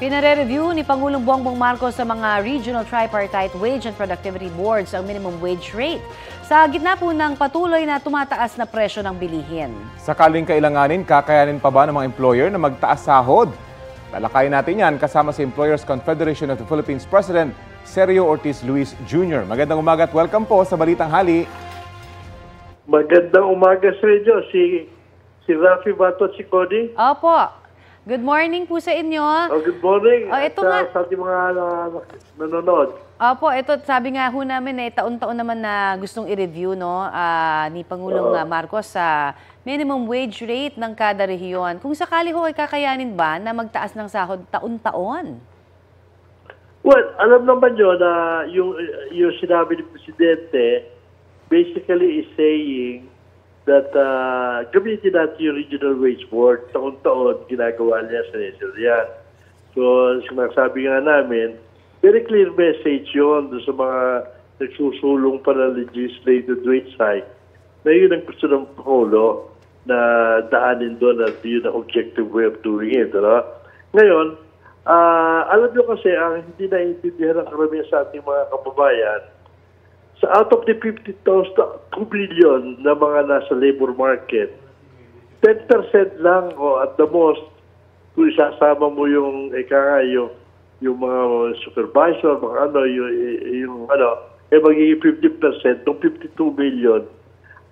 Pinare-review ni Pangulong Bongbong Marcos sa mga Regional Tripartite Wage and Productivity Boards ang minimum wage rate sa gitna po ng patuloy na tumataas na presyo ng bilihin. Sakaling kailanganin, kakayanin pa ba ng mga employer na magtaas sahod? Talakayin natin yan kasama si Employers Confederation of the Philippines President Sergio Ortiz Luis Jr. Magandang umaga at welcome po sa Balitang Hali. Magandang umaga sa inyo, si Rafi Bato at si Cody. Opo. Good morning po sa inyo. Good morning ito sa ating mga nanonood. Opo, ito sabi nga ho namin taon-taon naman na gustong i-review ni Pangulong Marcos sa minimum wage rate ng kada rehiyon. Kung sakali ho ay kakayanin ba na magtaas ng sahod taon-taon? Well, alam naman nyo na yung sinabi ni Presidente basically is saying that gamitin natin yung Regional Wage Board. Taon-taon, ginagawa niya sa yan. So, sinasabi nga namin, very clear message yun sa mga nagsusulong para legislative wage hike na yun ang gusto ng Pangulo na daanin doon at yun ang objective way of doing it. Ngayon, alam nyo kasi, ang hindi naiintindihan ng karamihan sa ating mga kababayan, out of the 50,000 billion na mga nasa labor market, 10% lang o at the most, kung isasama mo yung mga supervisor, mga magiging 50% ng 52 billion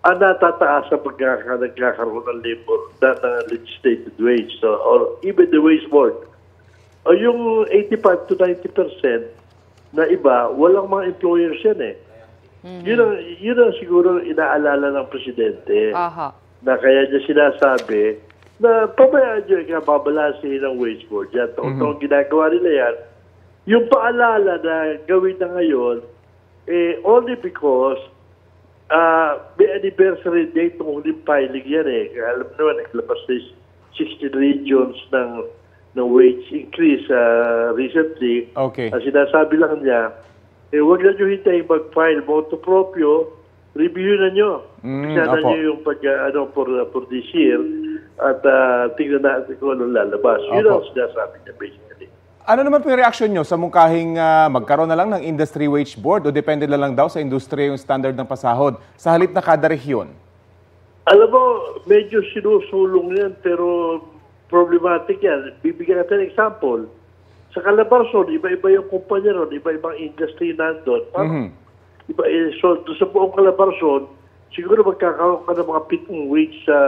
ang natataas sa nagkakaroon ng labor, ng legislated wage, or even the wage board. O yung 85 to 90% na iba, walang mga employers yan Yun ang siguro inaalala ng Presidente na kaya niya sinasabi na pabayaan niyo babalansin ng wage board. Yan, taon-taon ginagawa nila yan. Yung paalala na gawin na ngayon, only because may anniversary date ng huling filing yan Alam naman, naglabas na 16 regions ng wage increase recently. Okay. Ang sinasabi lang niya, huwag na nyo hintayin mag-file motu proprio, review na nyo. Sana nyo yung for this year at tingnan natin kung anong lalabas. Yun ang sinasabi niya basically. Ano naman po yung reaksyon nyo sa mukahing magkaroon na lang ng industry wage board o depende na lang daw sa industriya yung standard ng pasahod sa halip na kada rehiyon? Alam mo, medyo sinusulong yan pero problematic yan. Bibigyan natin example. Sa Calabarzon, iba-iba yung kumpanya ron, iba-ibang industry nandun. So, sa buong Calabarzon, siguro magkakaroon ka ng mga pitong wage sa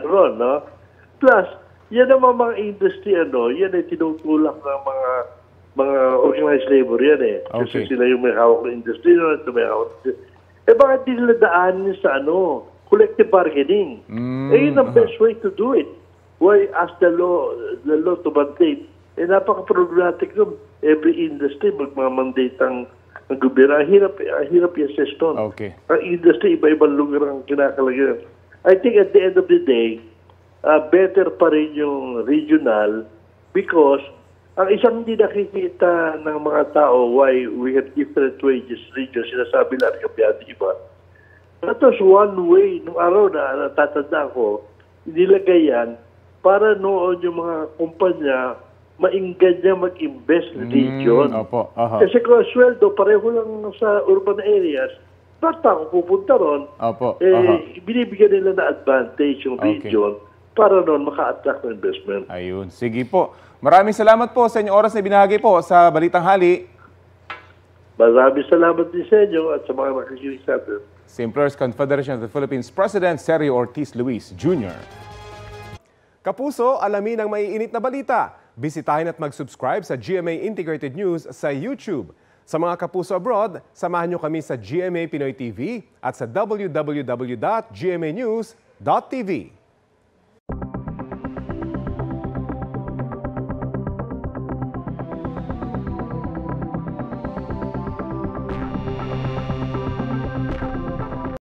ron, no? Plus, yan naman mga industry, yan ay tinutulak ng mga organized labor yan Kasi sila yung may hawak ng industry, ito may hawak ng industry. Bakit di nila daanin sa collective bargaining? Yun ang best way to do it. Why ask the law to mandate? Napaka-problematic nun. Every industry magmamandate ang gobyerno. Ang hirap i-assess nun. Okay. Ang industry, iba-ibang lugar ang kinakalagyan. I think at the end of the day, better pa rin yung regional because ang isang hindi nakikita ng mga tao why we have different wages region, sinasabi lang kabyado iba. That was one way, nung araw na natatanda ko, nilagay yan para noon yung mga kumpanya mainggan niya mag-invest na region. Kasi kung sweldo, pareho lang sa urban areas, bakit pa ako pupunta ron? Binibigyan nila na advantage yung region para noon maka-attract ng investment. Ayun. Sige po. Maraming salamat po sa inyong oras na binahagi po sa Balitang Hali. Maraming salamat din sa inyo at sa mga nakikinig sa atin. Si Employers Confederation of the Philippines President Sergio Ortiz Luis Jr. Kapuso, alamin ang maiinit na balita. Bisitahin at mag-subscribe sa GMA Integrated News sa YouTube. Sa mga kapuso abroad, samahan nyo kami sa GMA Pinoy TV at sa www.gmanews.tv.